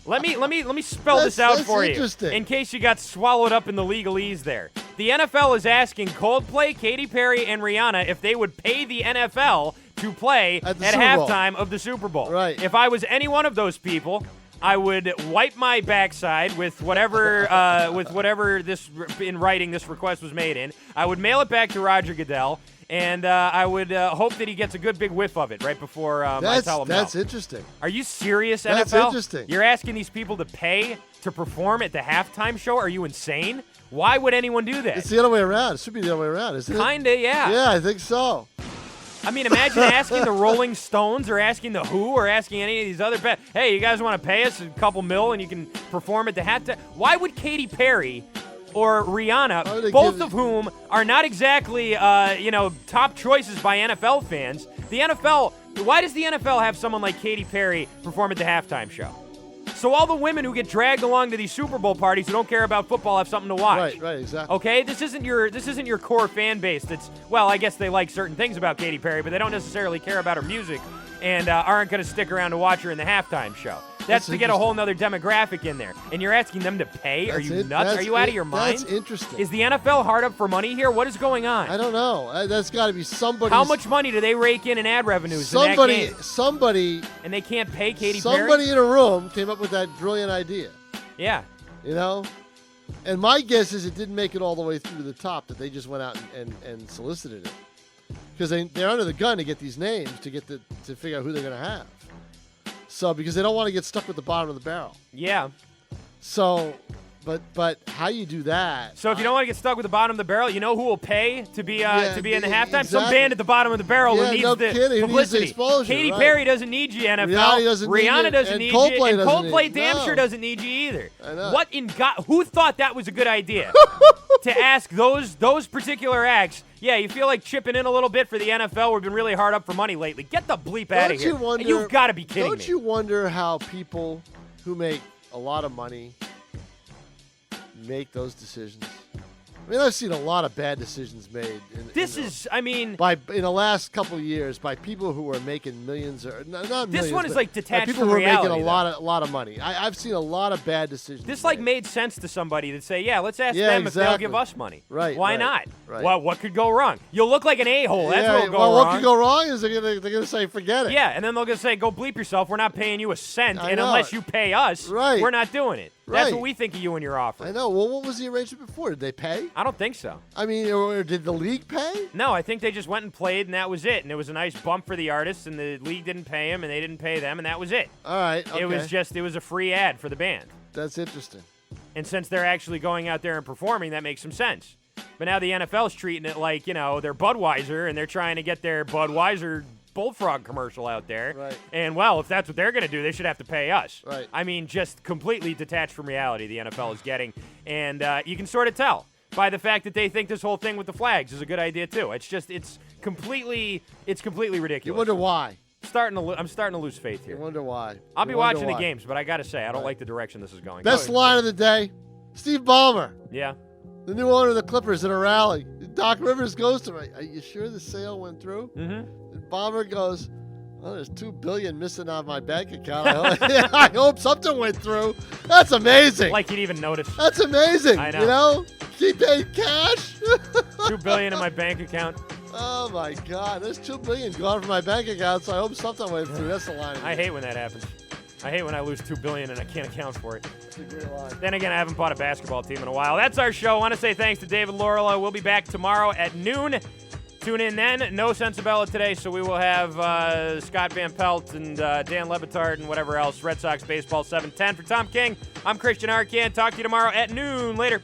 Let me spell this out for you, in case you got swallowed up in the legalese there. The NFL is asking Coldplay, Katy Perry, and Rihanna if they would pay the NFL to play at halftime of the Super Bowl. Right. If I was any one of those people, I would wipe my backside with whatever this in writing this request was made in. I would mail it back to Roger Goodell. And I would hope that he gets a good big whiff of it right before I tell him no. That's interesting. Are you serious, NFL? That's interesting. You're asking these people to pay to perform at the halftime show? Are you insane? Why would anyone do that? It's the other way around. It should be the other way around, isn't it? Kinda, yeah. Yeah, I think so. I mean, imagine asking the Rolling Stones or asking the Who or asking any of these other hey, you guys want to pay us a couple mil and you can perform at the halftime? Why would Katy Perry or Rihanna, both of whom are not exactly, top choices by NFL fans. Why does the NFL have someone like Katy Perry perform at the halftime show? So all the women who get dragged along to these Super Bowl parties who don't care about football have something to watch. Right, exactly. Okay, this isn't your core fan base. I guess they like certain things about Katy Perry, but they don't necessarily care about her music and aren't going to stick around to watch her in the halftime show. That's to get a whole nother demographic in there. And you're asking them to pay? Are you nuts? Are you out of your mind? That's interesting. Is the NFL hard up for money here? What is going on? I don't know. That's got to be somebody. How much money do they rake in ad revenues in that game? Somebody. And they can't pay Katy Perry? Somebody in a room came up with that brilliant idea. Yeah. You know? And my guess is it didn't make it all the way through to the top, that they just went out and solicited it. Because they're under the gun to get these names to figure out who they're going to have. So, because they don't want to get stuck with the bottom of the barrel. Yeah. So, but how you do that? So if you don't want to get stuck with the bottom of the barrel, you know who will pay to be in the halftime? Exactly. Some band at the bottom of the barrel who needs the publicity. Needs the exposure, Katy right. Perry doesn't need you, NFL. Rihanna doesn't need Coldplay you, and doesn't Coldplay need damn no. sure doesn't need you either. I know. What in God? Who thought that was a good idea? To ask those particular acts. Yeah, you feel like chipping in a little bit for the NFL. We've been really hard up for money lately. Get the bleep out of here. You've got to be kidding me. Don't you wonder how people who make a lot of money make those decisions? I mean, I've seen a lot of bad decisions made. In the last couple of years by people who are making millions or not millions. This one is like detached people from who are reality, making a lot of money. I've seen a lot of bad decisions. This made sense to somebody to say, yeah, let's ask them if they'll give us money. Right. Why not? Right. Well, what could go wrong? You'll look like an a-hole. That's what will go wrong. What could go wrong is they're gonna say, forget it. Yeah, and then they're gonna say, go bleep yourself. We're not paying you a cent, I and know unless it. you pay us, we're not doing it. That's Right. what we think of you and your offer. I know. Well, what was the arrangement before? Did they pay? I don't think so. I mean, or did the league pay? No, I think they just went and played, and that was it. And it was a nice bump for the artists, and the league didn't pay them, and they didn't pay them, and that was it. All right. Okay. It was a free ad for the band. That's interesting. And since they're actually going out there and performing, that makes some sense. But now the NFL's treating it like, they're Budweiser, and they're trying to get their Budweiser Bullfrog commercial out there. Right. And, well, if that's what they're going to do, they should have to pay us. Right. I mean, just completely detached from reality the NFL is getting. And you can sort of tell by the fact that they think this whole thing with the flags is a good idea, too. It's completely ridiculous. You wonder why. I'm starting to lose faith here. You wonder why. I'll be watching the games, but I got to say, I don't like the direction this is going. Best line of the day, Steve Ballmer. Yeah. The new owner of the Clippers at a rally. Doc Rivers goes to him, are you sure the sale went through? Mm-hmm. And Ballmer goes, well, there's $2 billion missing out of my bank account. I hope something went through. That's amazing. Like you'd even notice. That's amazing. I know. Keep paying cash. $2 billion in my bank account. Oh my God, there's $2 billion gone from my bank account, so I hope something went through. That's the line. I hate when that happens. I hate when I lose $2 billion and I can't account for it. That's a great line. Then again, I haven't bought a basketball team in a while. That's our show. I want to say thanks to David Laurila. We'll be back tomorrow at noon. Tune in then. No Sensabella today, so we will have Scott Van Pelt and Dan Lebitard and whatever else. Red Sox Baseball 7:10. For Tom King, I'm Christian Arcand. Talk to you tomorrow at noon. Later.